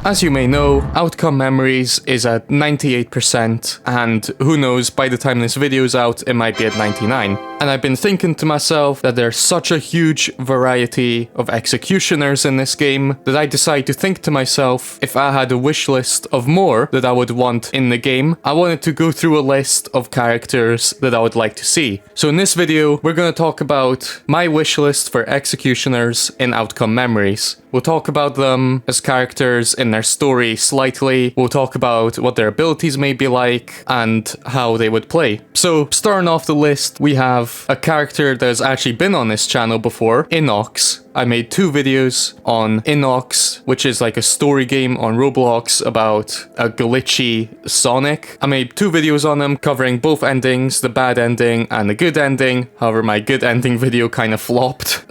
As you may know, outcome memories is at 98%, and who knows, by the time this video's out, it might be at 99. And I've been thinking to myself that there's such a huge variety of executioners in this game that I decide to think to myself, if I had a wish list of more that I would want in the game, I wanted to go through a list of characters that I would like to see. So in this video, we're going to talk about my wish list for executioners in outcome memories. We'll talk about them as characters in their story slightly, we'll talk about what their abilities may be like, and how they would play. So, starting off the list, we have a character that has actually been on this channel before, Inox. I made 2 videos on Inox, which is like a story game on Roblox about a glitchy Sonic. I made 2 videos on them covering both endings, the bad ending and the good ending. However, my good ending video kind of flopped.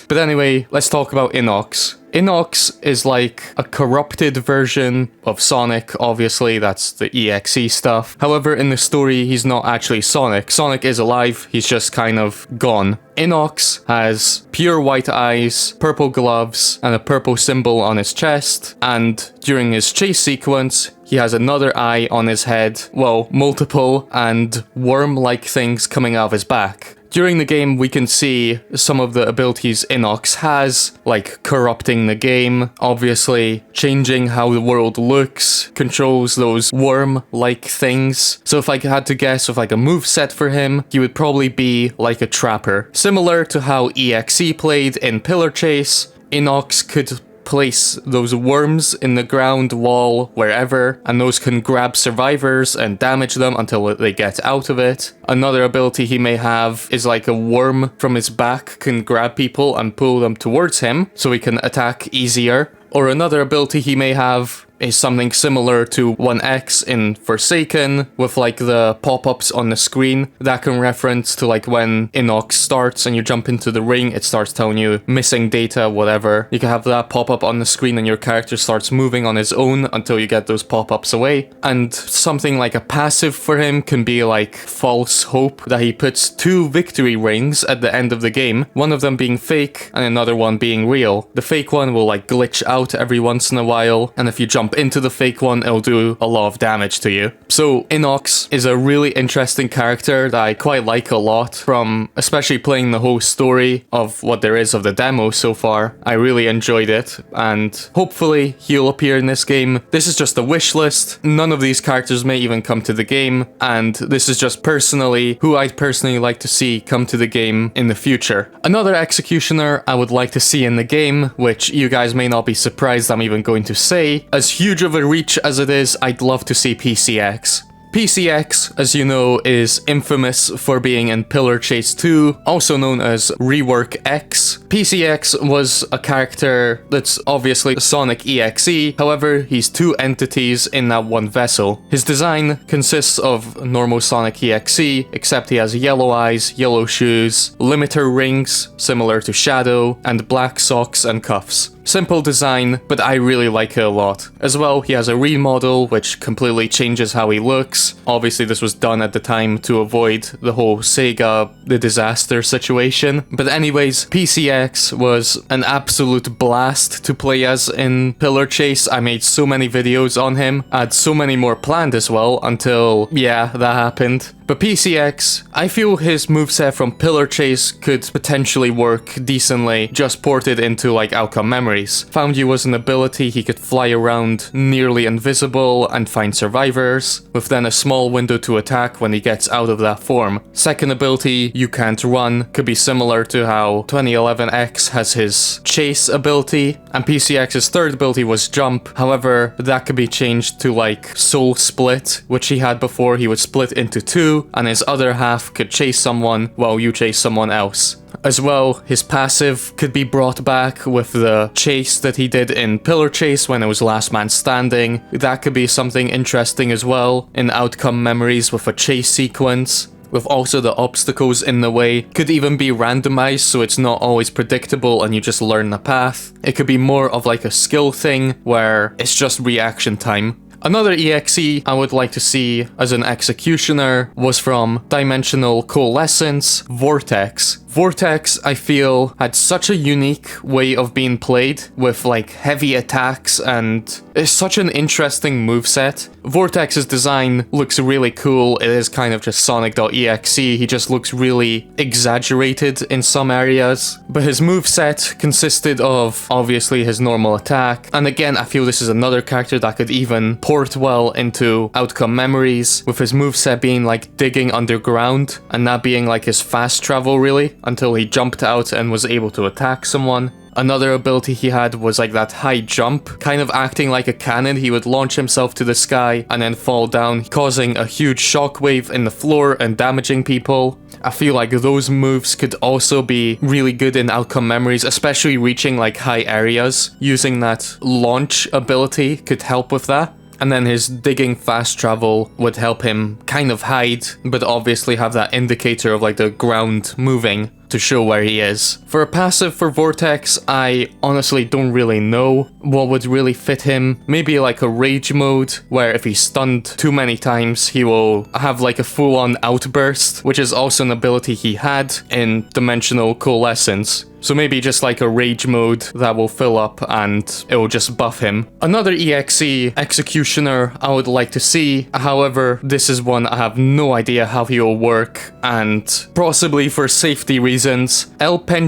But anyway, let's talk about Inox. Inox is like a corrupted version of Sonic, obviously, that's the EXE stuff. However, in the story, he's not actually Sonic. Sonic is alive, he's just kind of gone. Inox has pure white eyes, purple gloves, and a purple symbol on his chest, and during his chase sequence, he has another eye on his head, well, multiple, and worm-like things coming out of his back. During the game, we can see some of the abilities Inox has, like corrupting the game, obviously changing how the world looks, controls those worm-like things. So if I had to guess with like a moveset for him, he would probably be like a trapper. Similar to how EXE played in Pillar Chase, Inox could place those worms in the ground, wall, wherever, and those can grab survivors and damage them until they get out of it. Another ability he may have is like a worm from his back can grab people and pull them towards him so he can attack easier. Or another ability he may have is something similar to ONEANDONI in Forsaken, with like the pop-ups on the screen that can reference to like when Inox starts and you jump into the ring, it starts telling you missing data, whatever. You can have that pop-up on the screen and your character starts moving on his own until you get those pop-ups away. And something like a passive for him can be like false hope, that he puts 2 victory rings at the end of the game, one of them being fake and another one being real. The fake one will like glitch out every once in a while, and if you jump into the fake one, it'll do a lot of damage to you. So Inox is a really interesting character that I quite like a lot, from especially playing the whole story of what there is of the demo so far. I really enjoyed it, and hopefully he'll appear in this game. This is just a wish list. None of these characters may even come to the game, and this is just personally who I'd personally like to see come to the game in the future. Another executioner I would like to see in the game, which you guys may not be surprised I'm even going to say, as huge of a reach as it is, I'd love to see PCX. PCX, as you know, is infamous for being in Pillar Chase 2, also known as Rework X. PCX was a character that's obviously Sonic.Exe, however, he's 2 entities in that one vessel. His design consists of normal Sonic.Exe, except he has yellow eyes, yellow shoes, limiter rings, similar to Shadow, and black socks and cuffs. Simple design, but I really like it a lot. As well, he has a remodel, which completely changes how he looks. Obviously, this was done at the time to avoid the whole Sega, the disaster situation. But anyways, PCX was an absolute blast to play as in Pillar Chase. I made so many videos on him. I had so many more planned as well, until, yeah, that happened. But PCX, I feel his moveset from Pillar Chase could potentially work decently, just ported into like outcome memories. Found You was an ability he could fly around nearly invisible and find survivors, with then a small window to attack when he gets out of that form. Second ability, You Can't Run, could be similar to how 2011X has his chase ability, and PCX's third ability was Jump. However, that could be changed to like Soul Split, which he had before. He would split into 2, and his other half could chase someone while you chase someone else. As well, his passive could be brought back with the chase that he did in Pillar Chase when it was Last Man Standing. That could be something interesting as well in outcome memories with a chase sequence, with also the obstacles in the way. Could even be randomized, so it's not always predictable and you just learn the path. It could be more of like a skill thing where it's just reaction time. Another EXE I would like to see as an executioner was from Dimensional Coalescence, Vortex. Vortex, I feel, had such a unique way of being played with like heavy attacks, and it's such an interesting moveset. Vortex's design looks really cool. It is kind of just Sonic.Exe. He just looks really exaggerated in some areas. But his moveset consisted of obviously his normal attack. And again, I feel this is another character that could even port well into Outcome Memories, with his moveset being like digging underground and that being like his fast travel really, until he jumped out and was able to attack someone. Another ability he had was like that high jump, kind of acting like a cannon. He would launch himself to the sky and then fall down, causing a huge shockwave in the floor and damaging people. I feel like those moves could also be really good in Outcome Memories, especially reaching like high areas. Using that launch ability could help with that. And then his digging fast travel would help him kind of hide, but obviously have that indicator of like the ground moving to show where he is. For a passive for Vortex, I honestly don't really know what would really fit him. Maybe like a rage mode, where if he's stunned too many times, he will have like a full-on outburst, which is also an ability he had in Dimensional Coalescence. So maybe just like a rage mode that will fill up and it will just buff him. Another EXE Executioner I would like to see. However, this is one I have no idea how he will work, and possibly for safety reasons,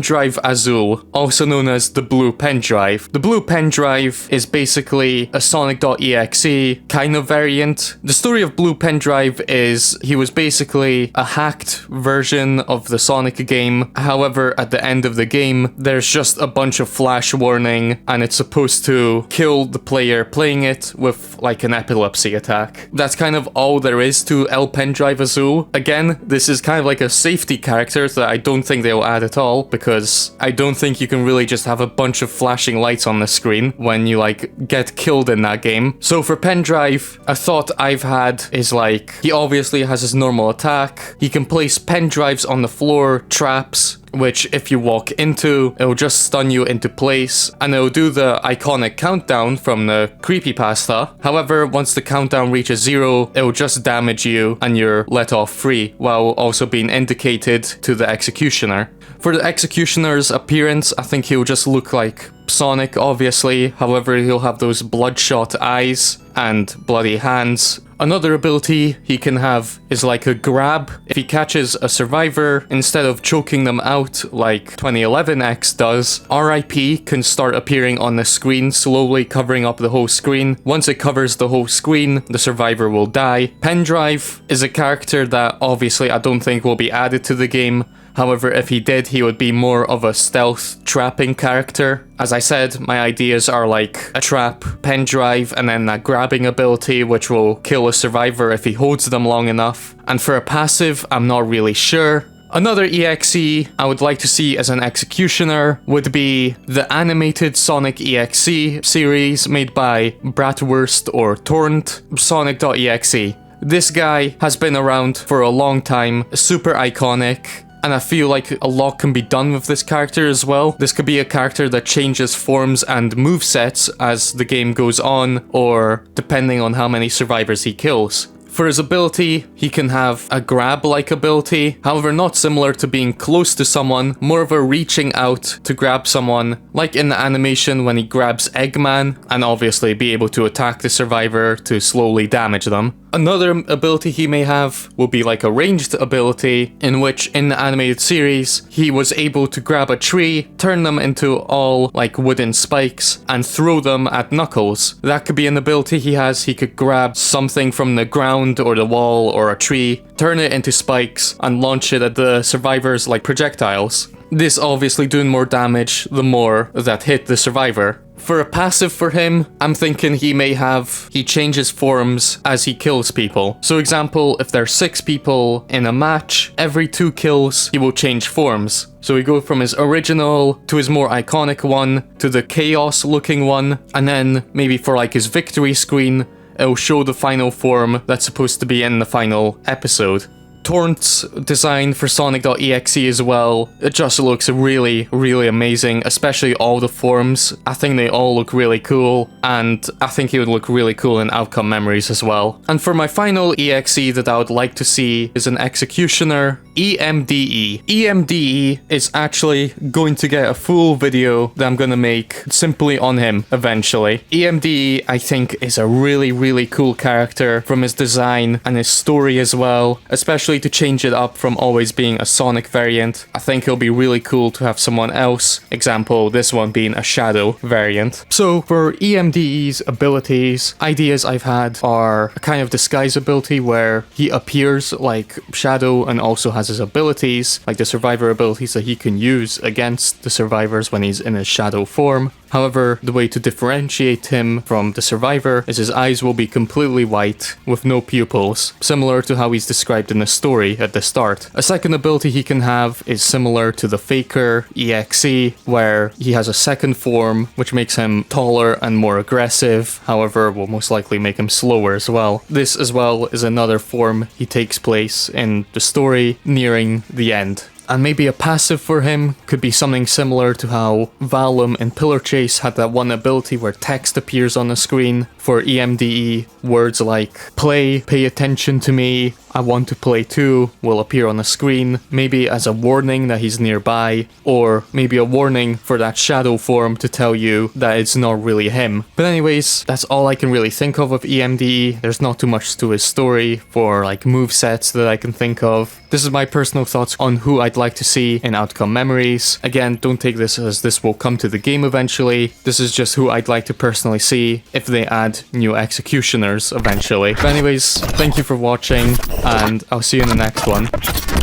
Drive Azul, also known as the Blue Pen Drive. The Blue Pen Drive is basically a Sonic.Exe kind of variant. The story of Blue Pen Drive is he was basically a hacked version of the Sonic game. However, at the end of the game, there's just a bunch of flash warning, and it's supposed to kill the player playing it with like an epilepsy attack. That's kind of all there is to Drive Azul. Again, this is kind of like a safety character that I don't think they'll add at all, because I don't think you can really just have a bunch of flashing lights on the screen when you like get killed in that game. So for Pen Drive, a thought I've had is like, he obviously has his normal attack. He can place pen drives on the floor, traps, which if you walk into, it'll just stun you into place, and it'll do the iconic countdown from the creepypasta. However, once the countdown reaches 0, it'll just damage you and you're let off free, while also being indicated to the Executioner. For the Executioner's appearance, I think he'll just look like Sonic, obviously. However, he'll have those bloodshot eyes and bloody hands. Another ability he can have is like a grab. If he catches a survivor, instead of choking them out like 2011X does, RIP can start appearing on the screen, slowly covering up the whole screen. Once it covers the whole screen, the survivor will die. Pen Drive is a character that obviously I don't think will be added to the game. However, if he did, he would be more of a stealth trapping character. As I said, my ideas are like a trap, pen drive, and then that grabbing ability, which will kill a survivor if he holds them long enough. And for a passive, I'm not really sure. Another EXE I would like to see as an Executioner would be the animated Sonic.Exe series made by Bratwurst or Torrent, Sonic.Exe. This guy has been around for a long time, super iconic. And I feel like a lot can be done with this character as well. This could be a character that changes forms and movesets as the game goes on, or depending on how many survivors he kills. For his ability, he can have a grab-like ability, however not similar to being close to someone, more of a reaching out to grab someone, like in the animation when he grabs Eggman, and obviously be able to attack the survivor to slowly damage them. Another ability he may have will be like a ranged ability, in which in the animated series, he was able to grab a tree, turn them into all like wooden spikes, and throw them at Knuckles. That could be an ability he has. He could grab something from the ground or the wall or a tree, turn it into spikes, and launch it at the survivors like projectiles. This obviously doing more damage the more that hit the survivor. For a passive for him, I'm thinking he changes forms as he kills people. So example, if there's 6 people in a match, every 2 kills, he will change forms. So we go from his original to his more iconic one, to the chaos looking one, and then maybe for like his victory screen, it'll show the final form that's supposed to be in the final episode. Torrent's design for Sonic.Exe as well, it just looks really, really amazing, especially all the forms. I think they all look really cool, and I think he would look really cool in Outcome Memories as well. And for my final EXE that I would like to see is an Executioner. EMDE. EMDE is actually going to get a full video that I'm gonna make simply on him eventually. EMDE, I think, is a really cool character from his design and his story as well, especially to change it up from always being a Sonic variant. I think it'll be really cool to have someone else, example, this one being a Shadow variant. So for EMDE's abilities, ideas I've had are a kind of disguise ability where he appears like Shadow and also has his abilities, like the survivor abilities that he can use against the survivors when he's in his Shadow form. However, the way to differentiate him from the survivor is his eyes will be completely white with no pupils, similar to how he's described in the story at the start. A second ability he can have is similar to the Faker EXE, where he has a second form which makes him taller and more aggressive, however will most likely make him slower as well. This as well is another form he takes place in the story nearing the end. And maybe a passive for him could be something similar to how Valum in Pillar Chase had that one ability where text appears on the screen. For EMDE, words like play, pay attention to me, I want to play too will appear on the screen, maybe as a warning that he's nearby, or maybe a warning for that Shadow form to tell you that it's not really him. But anyways, that's all I can really think of EMDE. There's not too much to his story for like movesets that I can think of. This is my personal thoughts on who I'd like to see in Outcome Memories. Again, don't take this as this will come to the game eventually. This is just who I'd like to personally see if they add new executioners eventually. But anyways, thank you for watching, and I'll see you in the next one.